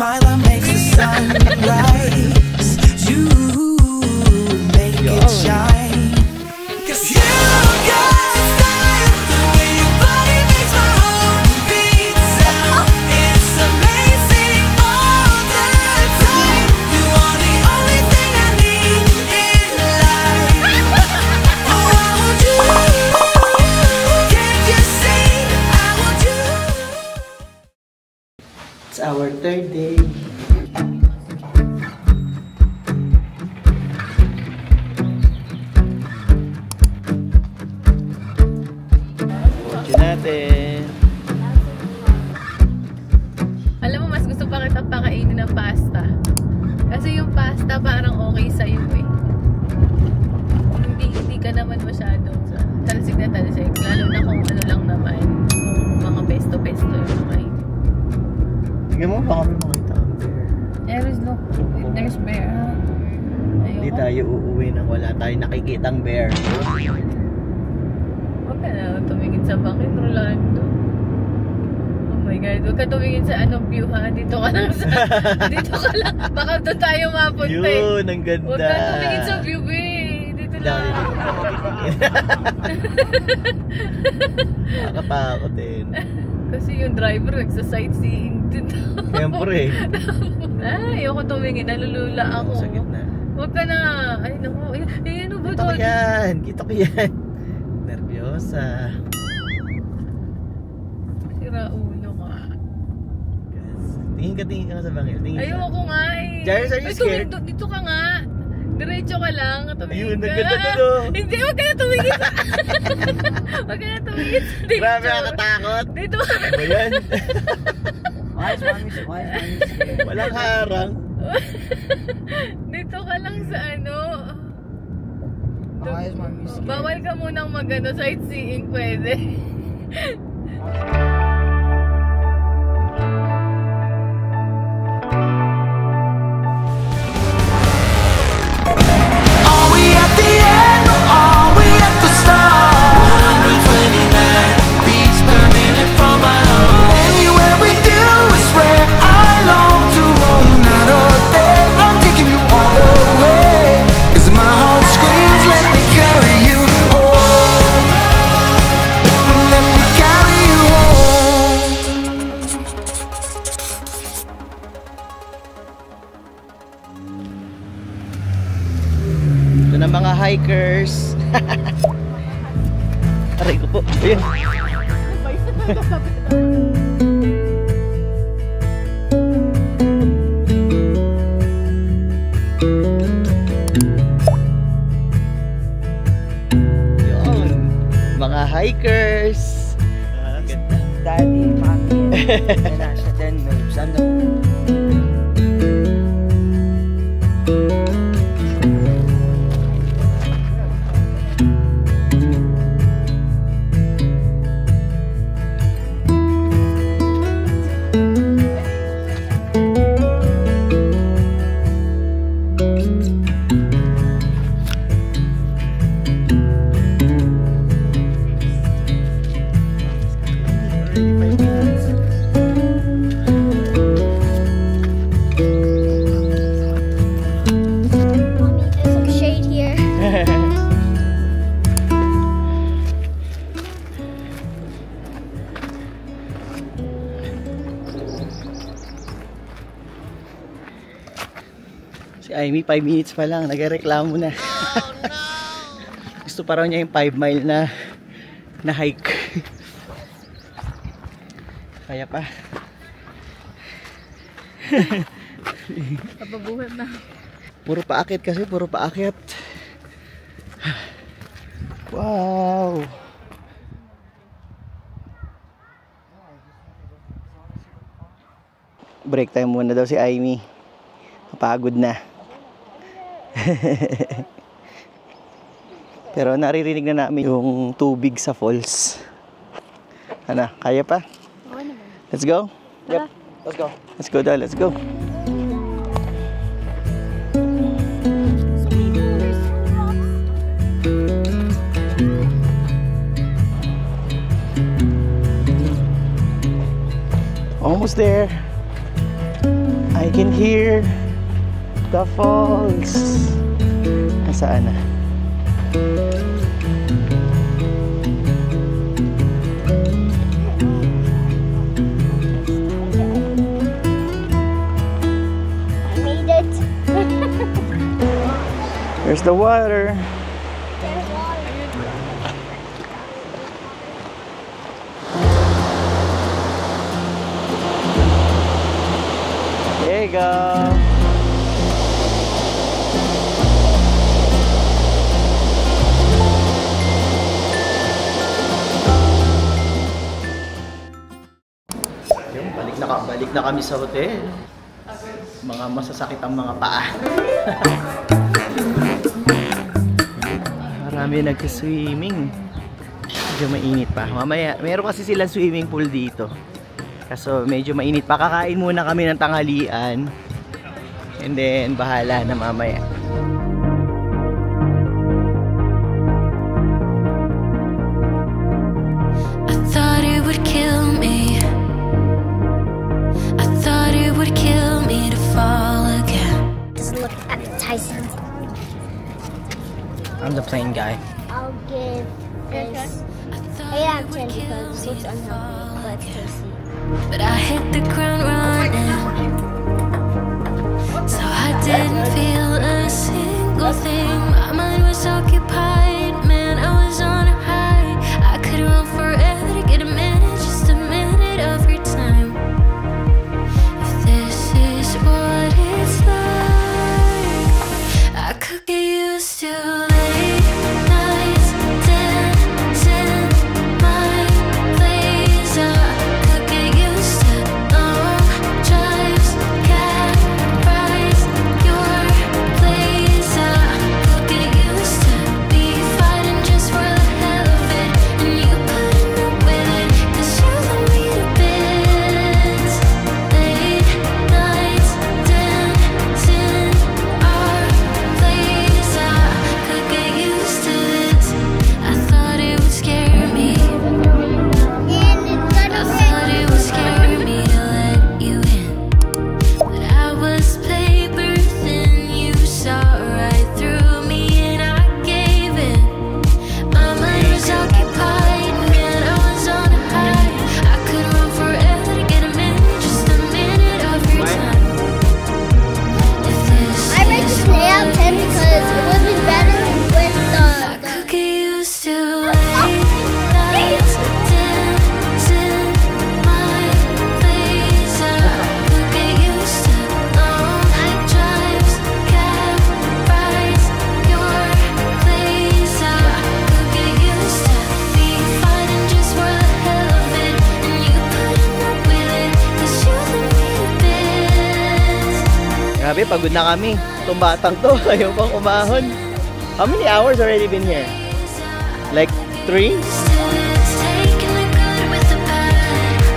smile that makes the sun rise. You make it shine. 'Cause you got style, the way your body makes my heart beat sound. It's amazing all the time. You are the only thing I need in life. Oh, I want you. Can't you see? I want you. It's our third day. Natin. Alam mo, mas gusto pa kita pakainin ng pasta. Kasi yung pasta parang okay sa'yo eh. Hindi ka naman masyado talsik na talsik. Lalo na kung ano lang naman. Kung mga pesto-pesto yung kain. Tingnan mo, baka may makita ang bear. There's bear. Hindi tayo uuwi nang wala tayong nakikitang bear. Huwag ka na tumingin sa bakit, Rolando. Oh my God, huwag ka tumingin sa anong view ha. Dito ka lang sa... dito ka lang. Baka doon tayo mapunta eh. Yun, ang ganda. Huwag ka tumingin sa view eh. Dito lang. Nakakatakot din. Kasi yung driver nagsa-sightseeing dito. Siyempre. Ay, ayoko tumingin. Nalulula ako. Sa gitna. Huwag ka na. Ay, naku. Ay, ano ba Kita ko yan. Kita ko yan. Nervyosa. Sira ulo ka. Tingin ka nga sa bangil. Ayoko nga eh. Jairus, are you scared? Dito ka nga. Diretso ka lang. Ayun, naganda to. Hindi, huwag ka na tumingin sa... Huwag ka na tumingin sa dito. Grabe nakakatakot. Dito ka. Ano ba yan? Wise. Walang harang. Dito ka lang sa ano. Wise, mommy. Bawal ka munang mag-ano, sightseeing pwede. Are we at the end or are we at the start? 129 beats per minute from my heart. Anywhere we do is where I long to roam. Night or day, I'm taking you all the way. 'Cause my heart screams, let me carry you home. Let me carry you home. Ito na mga hikers. Aray ko po. Ayun. Yun. Mga hikers. Ganda. Daddy, mommy, and Asha, then moves. Some shade here. Si Amy, 5 minutes pa lang, nagreklamo na. Gusto pa raw niya yung 5 mile na hike. Kaya pa. Kapabuhat na. Puro paakit kasi, puro paakit. Wow! Break time muna daw si Amy. Kapagod na. Pero naririnig na namin yung tubig sa falls. Ano, kaya pa? Let's go? Yep. Let's go. Let's go daw, let's go. Almost there. I can hear the falls. Nasaan na? I made it. There's the water. There's water. There you go. Yung balik na kami sa hotel. Mga masasakit ang mga paa. Marami nagka-swimming. Medyo mainit pa. Mamaya, meron kasi silang swimming pool dito. Kaso medyo mainit pa. Kakain muna kami ng tanghalian. And then, bahala na mamaya. I thought it would kill me. I thought it would kill me to fall again. Doesn't look appetizing. I'm the plain guy. I'll give this 8 out of 10 because it looks unhealthy, but it's tasty. But I hit the ground running, so I didn't feel a single thing. My mind was occupied, man, I was on a high. I could run forever to get a minute, just a minute of your time. If this is what it's like, I could get used to late nights dancing my place. I could get used to long drives, cab rides, your place. I could get used to be fighting just for the hell of it, and you putting up with it, 'cause you love me to bits. Late nights dancing our place. I could get used to this. I thought it would scare me. I thought it would scare me to let you in, but I was paper thin. You saw right through me and I gave in. My mind was occupied, man, I was on a high. I could run forever to get a minute, just a minute of your time. If this I rate is this an 8 out of 10 because it would be better with I could get used to late nights dancing my place. I could get used to long drives, cab rides, your place. I could get used to be fighting just for the hell of it, and you putting up with it, 'cause you love me to bits. Grabe, pagod na kami. Itong batang to, ayaw pang umahon. How many hours already been here? Like 3? Taking the good with the bad.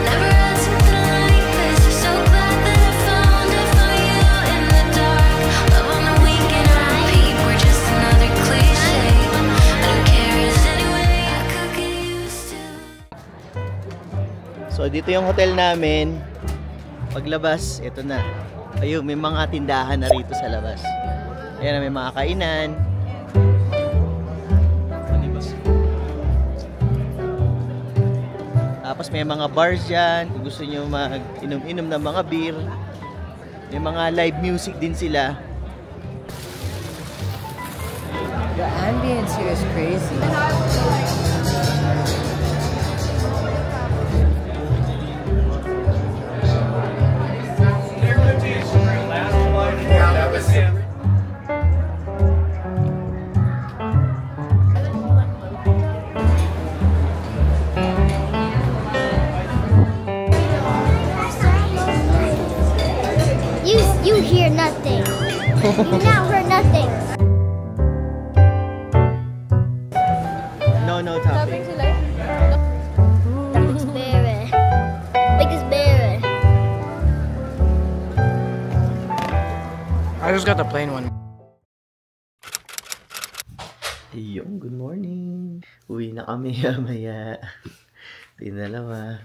Never had something like this. So glad that I found it for you in the dark. Love on the weekend, repeat. We're just another cliche. I don't care is anyway. I could get used to. So dito yung hotel namin. Paglabas, ito na. Ayun, may mga tindahan na rito sa labas. Ayan, may mga kainan. Tapos may mga bars dyan. Kung gusto nyo mag-inom-inom ng mga beer. May mga live music din sila. The ambience here is crazy. You hear nothing. You now heard nothing. No topic. Biggest berry. Biggest berry. I just got the plain one. Ayun, good morning. Uwi na kami maya. Tinalawa.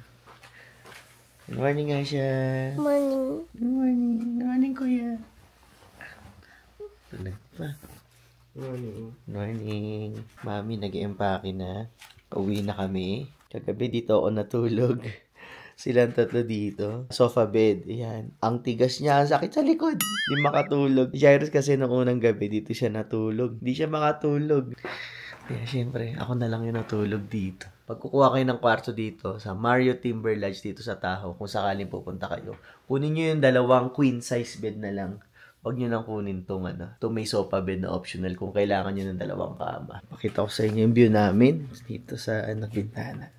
Good morning, Asha. Morning. Good morning. Good morning, Kuya. Tulog pa. Morning. Morning. Mami, nag-empake na. Pauwi na kami. Kagabi dito ako natulog. Silang tatlo dito. Sofa bed. Ayan. Ang tigas niya. Ang sakit sa likod. Hindi makatulog. Jairus kasi nung unang gabi dito siya natulog. Hindi siya makatulog. Kaya syempre, ako na lang yung natulog dito. Pag kukuha kayo ng kwarto dito sa Mario Timber Lodge dito sa Tahoe, kung sakaling pupunta kayo, kunin nyo yung 2 queen size bed na lang. Huwag nyo nang kunin itong may sofa bed na optional kung kailangan nyo ng 2 kama. Pakita ko sa inyo yung view namin dito sa bintana.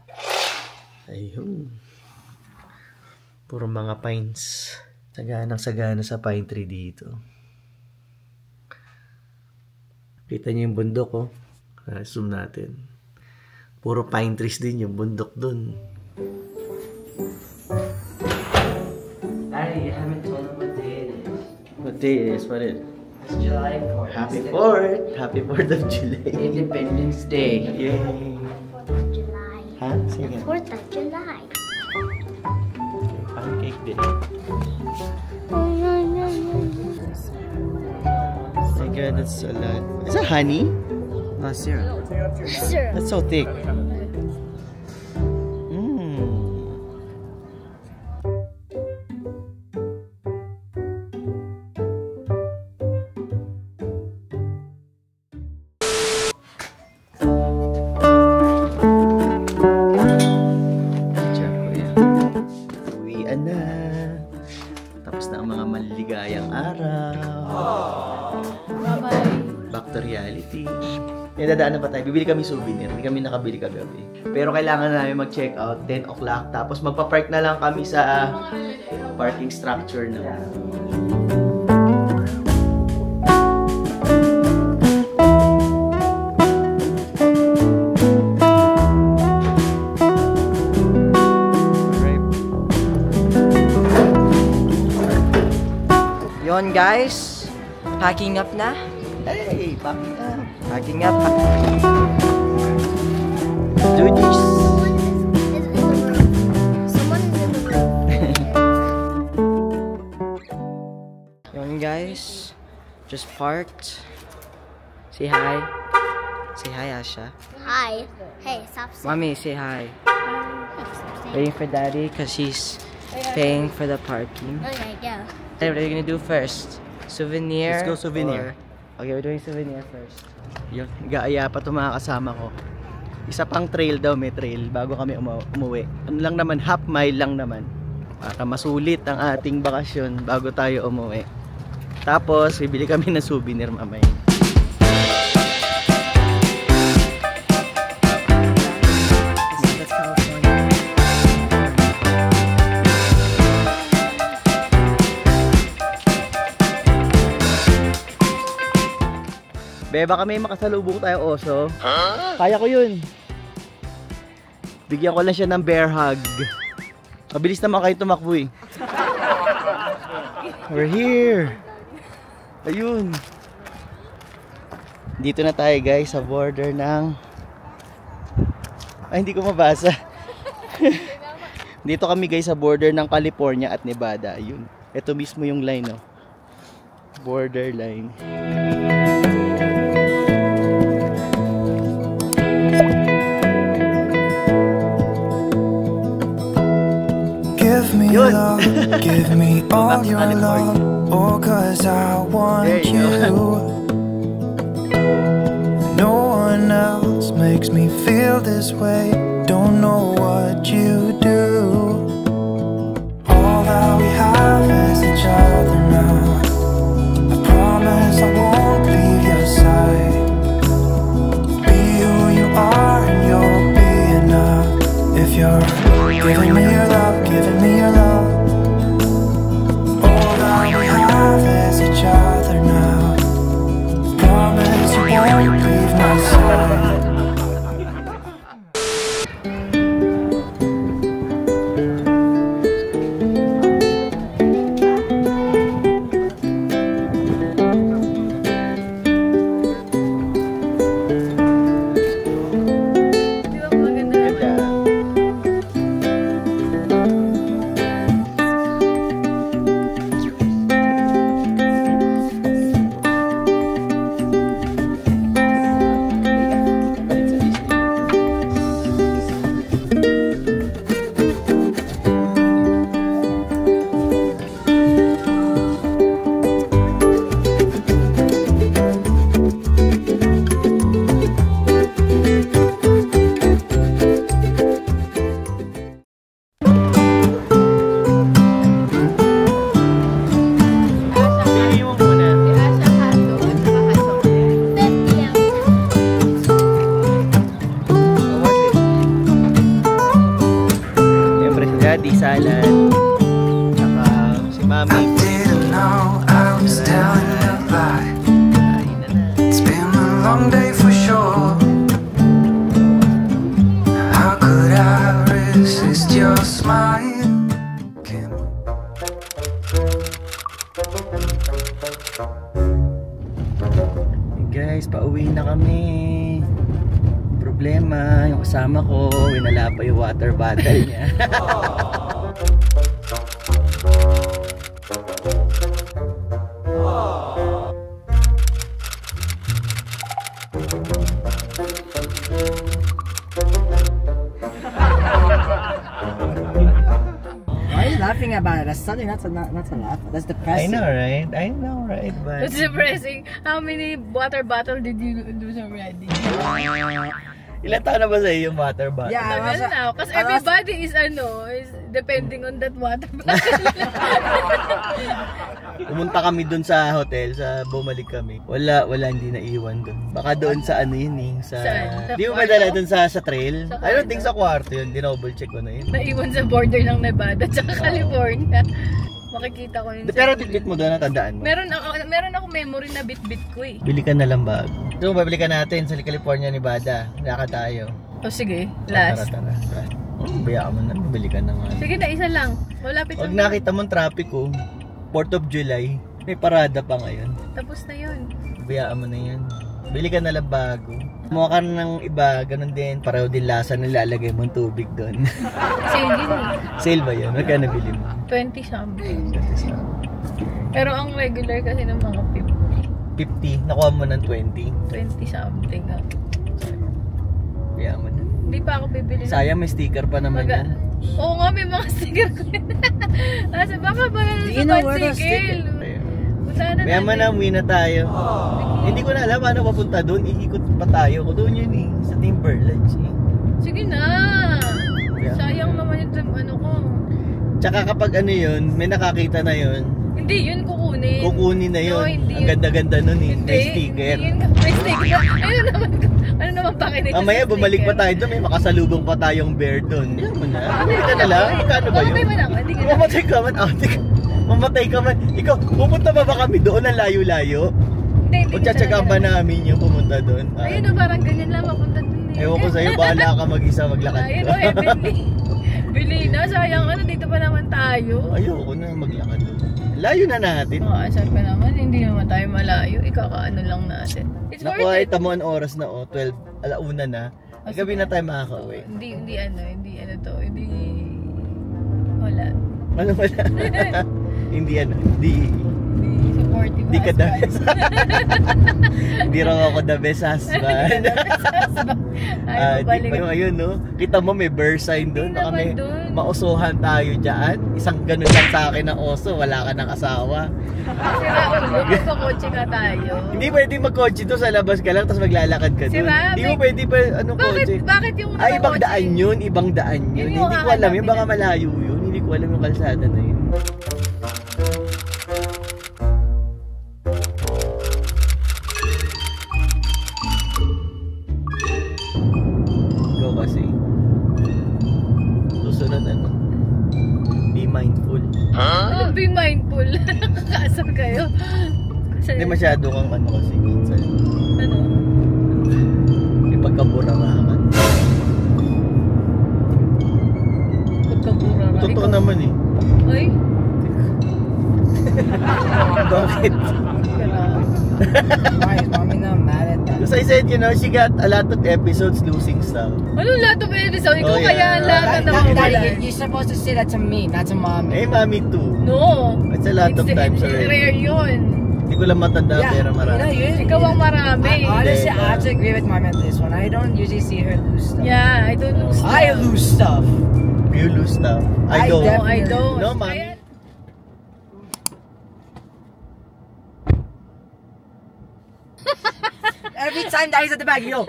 Ayun. Puro mga pines. Saganang-sagana sa pine tree dito. Kita nyo yung bundok, oh. Zoom natin. Puro pine trees din yung bundok dun. Daddy, you haven't told them what day it is. What day is? What is? It's July 4th. Happy 4th! Happy 4th of July! Independence Day. Yay! 4th of July. Ha? Sige. 4th of July. Pancake din. Oh, no, no, no. Oh my god, that's a lot. Is that honey? No, syrup. Sir. That's so thick. Mmm. Uwian na. Tapos na ang mga maliligayang araw. Bye-bye. Back to reality. May dadaan na pa tayo. Bibili kami souvenir. Hindi kami nakabili kagabi. Pero kailangan namin mag-check out 10 o'clock. Tapos magpa-park na lang kami sa parking structure na. Yon guys, packing up na. Hey, packing up. Packing up. Do this. Someone is in the room. Yon guys, just parked. Say hi. Say hi, Asha. Hi. Hey, stop saying. Mommy, say hi. Hey, stop saying. Waiting for Daddy because he's paying for the parking. Okay, go. Hey, what are you gonna do first? Souvenir? Let's go souvenir. Okay, we're doing souvenir first. Yun, gaaya pa itong mga kasama ko. Isa pang trail daw, may trail bago kami umuwi. Ano lang naman, half mile lang naman. Para masulit ang ating bakasyon bago tayo umuwi. Tapos, bibili kami ng souvenir mamaya. That's California. Be, baka may makasalubong tayo oso. Kaya ko yun. Bigyan ko lang siya ng bear hug. Mabilis naman kayo tumakbo eh. We're here. Ayun. Dito na tayo guys sa border ng... Ay, hindi ko mabasa. Dito kami guys sa border ng California at Nevada. Ayun. Ito mismo yung line, no? Border line. Give me Yun. love, give me all Back to your California. love. Oh, cause I want There you you. No one else makes me feel this way. Don't know what you do. All that we have is each other now. I promise I won't leave your side. Be who you are and you'll be enough. If you're giving me your love, giving me your love. All that we have is each other now. Promise you won't leave my side. Di ba maganda naman? Guys, pauwi na kami. Problema, yung kasama ko, winala pa yung water bottle niya. Why are you laughing about it? That's something not to laugh. That's I depressing. know, right? I know, right? But It's depressing. How many water bottle did you lose already? ilan taon na ba sa iyo yung water bottle? Yeah, Tagal na. Kasi everybody is is depending on that water bottle. Pumunta kami dun sa hotel, bumalik kami. Wala, hindi naiwan dun. Baka doon sa ano yun eh, Saan? Di mo Sa ba dala kwarto? dun sa trail? Sa I don't kwarto? think sa kwarto yun, dinoble check ko na yun. Naiwan sa border ng Nevada at California. Makikita ko yun. Pero bitbit mo doon, natandaan mo. Meron ako memory na bit-bit ko eh. Bili ka na lang bago. So, babili ka natin sa California, Nevada. Lakad tayo. O sige, last. Tara. Bayaan mo na, bili ka na nga. Sige na, isa lang. Malapit Pag lang. nakita mong traffic ko, 4th of July, may parada pa ngayon. Tapos na yun. Bayaan mo na yan. Bili ka na lang bago. Kumuha ka ng iba, ganun din. Pareho din lasa na nilalagay mong tubig doon. Sale din eh. Sale ba yun? Magkano bili mo? 20 something. Pero ang regular kasi ng mga 50. Nakuha mo ng 20. 20 something. Bayaan mo na. Hindi pa ako bibili. Sayang, may sticker pa naman yan. Oo nga, may mga sticker ko yun. Asa, baka ba na Do sa you know where the bicycle? Ayun. Puntahan na Bayaan mo na, uwi na tayo. Hindi ko na alam paano papunta doon. Iikot pa tayo. Kung doon yun eh. Sa Timberlands eh. Sige na. Yeah. Sayang naman yung ano ko. Tsaka kapag ano yun, may nakakita na yun. Hindi, yun kukunin. Kukunin na yun. No, hindi Ang yun. ganda-ganda nun eh. Hindi, May sticker. Hindi, yun, may sticker. Ano naman pakinito Mamaya bumalik pa tayo doon. May makasalubong pa tayong bear doon. Yan mo na. Bumili ka na lang. Magkano ba yun? Mamatay mo na ako. Hindi ka na. Mamatay ka man. Mamatay ka man. Ikaw, pupunta ba kami doon ng layo-layo? Hindi O tsatsagaan ba namin yung pumunta doon? Ayun na, parang ganyan lang mapunta dun eh. Ewan ko sa'yo, bahala ka mag-isa maglakad Ayun ka. o, heavenly. Bili na, sayang dito pa naman tayo. Ayoko na maglakad doon. Layo na natin. Asar ka naman, hindi naman tayo malayo. Ikakaano lang natin. It's worth Naku, ay it. tamo ang oras na 12, alauna na. Gabi na tayo makaka-uwi. Hindi ano to, hindi, wala. Ano wala? Hindi Hindi supportive Hindi ka the husband. best. Hindi raw ako the best husband. Ayaw balik. Ayun no, kita mo may bear sign doon. Hindi Baka may naman dun. mausuhan tayo dyan. Isang ganun lang sa akin na oso, wala ka ng asawa. Sira ulo, magkakotse ka tayo. Hindi pwede magkotse to, sa labas ka lang tapos maglalakad ka doon. Sira, Hindi mo pwede pa anong kotse. Bakit yung Ay, ibang nakakotse? daan yun, ibang daan yun. Yun yung Hindi ko alam yun, hahanapin baka natin. malayo yun. Hindi ko alam yung kalsada na yun. Go kasi. Susunod ano? Be mindful. Ano, be mindful. Nakakaasar kayo. Hindi masyado kang ano kasi minsan. Ano? May pagkaburarakan. Pagkabura. Totoo naman eh. Ay, Bakit? Why is mommy not mad at that? Because I said, you know, she got a lot of episodes losing stuff. ano lahat of episode? Ikaw Oh, yeah. kaya lahat na Daddy, you're supposed to say that to me, not to mommy. Eh, mommy too. No. It's a lot of times already. Rare yun. Hindi ko lang matanda pero you know, marami. Ikaw ang marami. Honestly, Yeah. I have to agree with mommy on this one. I don't usually see her lose stuff. Yeah, I don't lose. I lose stuff. You lose stuff. I I don't. No, I don't. No, mommy. Kaya- Every time Daddy's at the back, yo,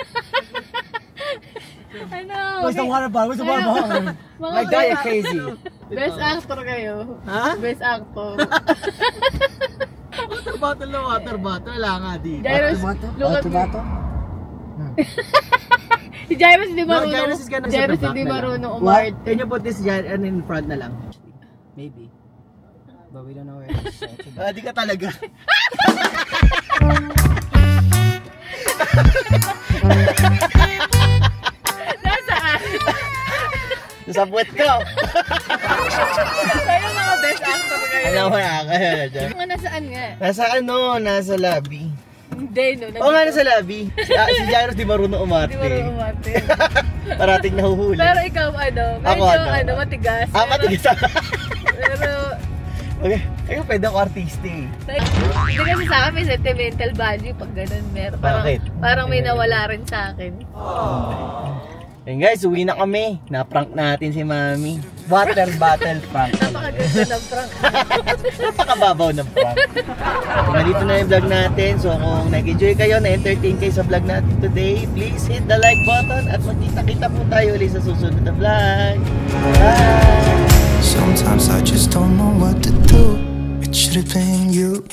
Ano? where's the water bottle? Where's the water bottle? Mga Like that, you're crazy. Best actor kayo. Ha? Best actor. Water bottle na water bottle. Wala nga dito. Jairus, Tomato? look at me. Tomato? Si Jairus hindi marunong. Jairus is gonna sit Jairus the back hindi na lang. marunong What? umart. Can you put this dyan in front na lang? Maybe. But we don't know where it is. Di ka talaga. Nasaan? Sa puwet ko. Kayo mga best actor kayo. Nawala ka na dyan. Mga nasaan nga? Nasa ano? Nasa lobby. Hindi, no? Oo nga, nasa lobby. Si Jairus di marunong umarte. Di ba umarte? Parating nahuhuli. Pero ikaw, medyo, matigas. Matigas. Pero, okay. Ayun, pwede ako artista eh. hindi kasi sa akin may sentimental value pag ganun meron. Bakit? Parang may nawala rin sa akin. Ayun guys, uwi na kami. Na-prank natin si Mami. Water bottle prank. Napakaganda ng prank. Napakababaw ng prank. Nandito na yung vlog natin. So kung nag-enjoy kayo, na-entertain kayo sa vlog natin today, please hit the like button at magkita-kita po tayo ulit sa susunod na vlog. Bye! Sometimes I just don't know what to do. It should have been you.